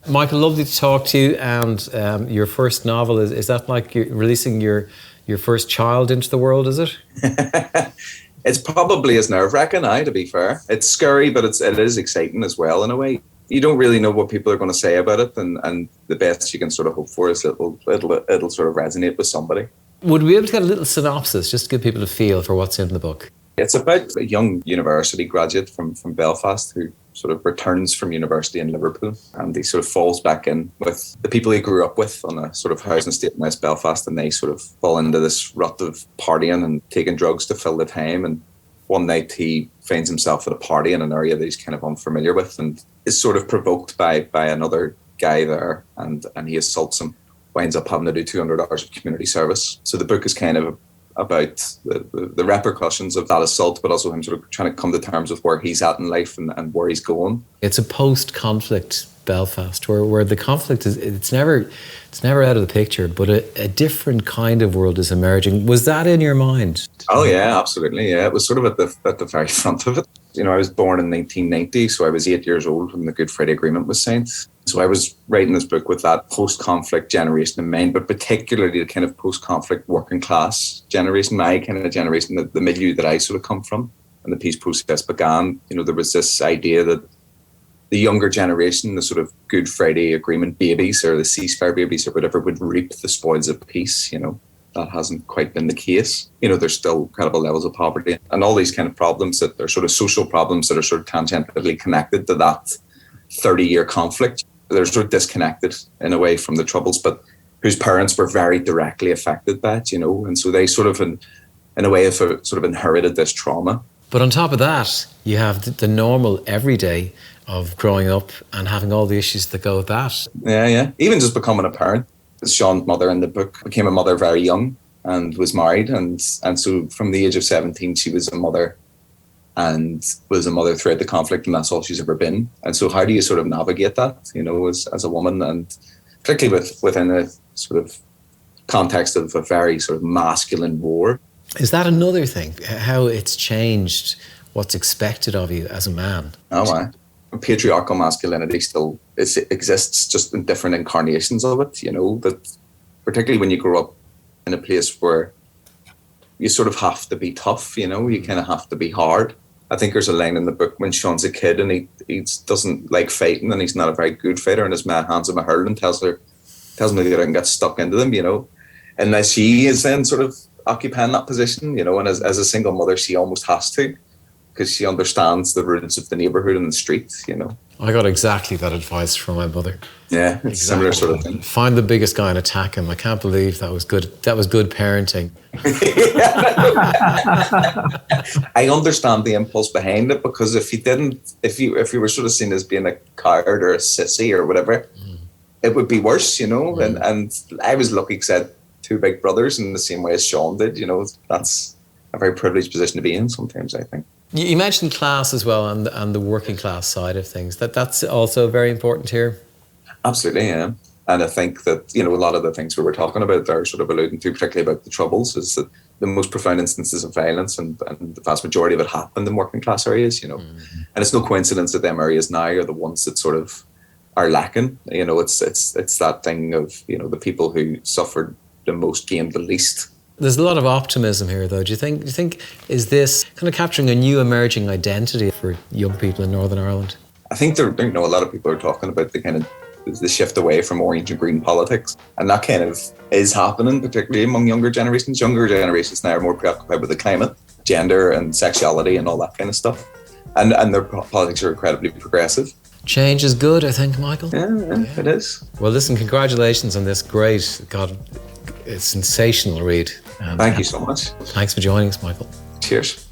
Michael, lovely to talk to you. And your first novel, is that like you're releasing your first child into the world, is it? It's probably as nerve-wracking, to be fair. It's scary, but it is exciting as well in a way. You don't really know what people are going to say about it, and the best you can sort of hope for is it'll sort of resonate with somebody. Would we be able to get a little synopsis, just to give people a feel for what's in the book? It's about a young university graduate from Belfast who sort of returns from university in Liverpool, and he sort of falls back in with the people he grew up with on a sort of housing estate in West Belfast, and they sort of fall into this rut of partying and taking drugs to fill the time. And one night he finds himself at a party in an area that he's kind of unfamiliar with and is sort of provoked by another guy there, and he assaults him, winds up having to do 200 hours of community service. So the book is kind of about the repercussions of that assault, but also him sort of trying to come to terms with where he's at in life and where he's going. It's a post-conflict Belfast where the conflict it's never out of the picture, but a different kind of world is emerging. Was that in your mind? Oh yeah, absolutely. Yeah, it was sort of at the very front of it. You know, I was born in 1990, so I was 8 years old when the Good Friday Agreement was signed. So I was writing this book with that post-conflict generation in mind, but particularly the kind of post-conflict working class generation, my kind of generation, the milieu that I sort of come from. And the peace process began, you know, there was this idea that the younger generation, the sort of Good Friday Agreement babies or the ceasefire babies or whatever, would reap the spoils of peace, you know. That hasn't quite been the case. You know, there's still incredible levels of poverty and all these kind of problems that are sort of social problems that are sort of tangentially connected to that 30-year conflict. They're sort of disconnected in a way from the Troubles, but whose parents were very directly affected by it, you know, and so they sort of, in a way, have sort of inherited this trauma. But on top of that, you have the normal everyday of growing up and having all the issues that go with that. Yeah. Even just becoming a parent. Sean's mother in the book became a mother very young and was married, and so from the age of 17 she was a mother and was a mother throughout the conflict, and that's all she's ever been. And so how do you sort of navigate that, you know, as a woman, and particularly within a sort of context of a very sort of masculine war? Is that another thing, how it's changed what's expected of you as a man? Oh my. Patriarchal masculinity still exists, just in different incarnations of it, you know, that particularly when you grow up in a place where you sort of have to be tough, you know, you kind of have to be hard. I think there's a line in the book when Sean's a kid and he doesn't like fighting and he's not a very good fighter, and his man hands him a hurl and tells him to get out and get stuck into them, you know. And as she is then sort of occupying that position, you know, and as a single mother she almost has to, because she understands the roots of the neighbourhood and the street, you know. I got exactly that advice from my mother. Yeah, it's exactly. Similar sort of thing. Find the biggest guy and attack him. I can't believe that was good. That was good parenting. I understand the impulse behind it, because if you were sort of seen as being a coward or a sissy or whatever, it would be worse, you know. And I was lucky because I had two big brothers in the same way as Sean did, you know. That's a very privileged position to be in sometimes, I think. You mentioned class as well, and the working class side of things. That's also very important here. Absolutely, yeah. And I think that, you know, a lot of the things we were talking about there, sort of alluding to, particularly about the Troubles, is that the most profound instances of violence and the vast majority of it happened in working class areas, you know. Mm-hmm. And it's no coincidence that them areas now are the ones that sort of are lacking. You know, it's that thing of, you know, the people who suffered the most gained the least. There's a lot of optimism here, though. Do you think is this kind of capturing a new emerging identity for young people in Northern Ireland? I think a lot of people are talking about the shift away from orange and green politics, and that kind of is happening, particularly among younger generations. Younger generations now are more preoccupied with the climate, gender and sexuality and all that kind of stuff, and their politics are incredibly progressive. Change is good, I think, Michael. Yeah, it is. Well, listen, congratulations on this great, a sensational read. Thank you so much. Thanks for joining us, Michael. Cheers.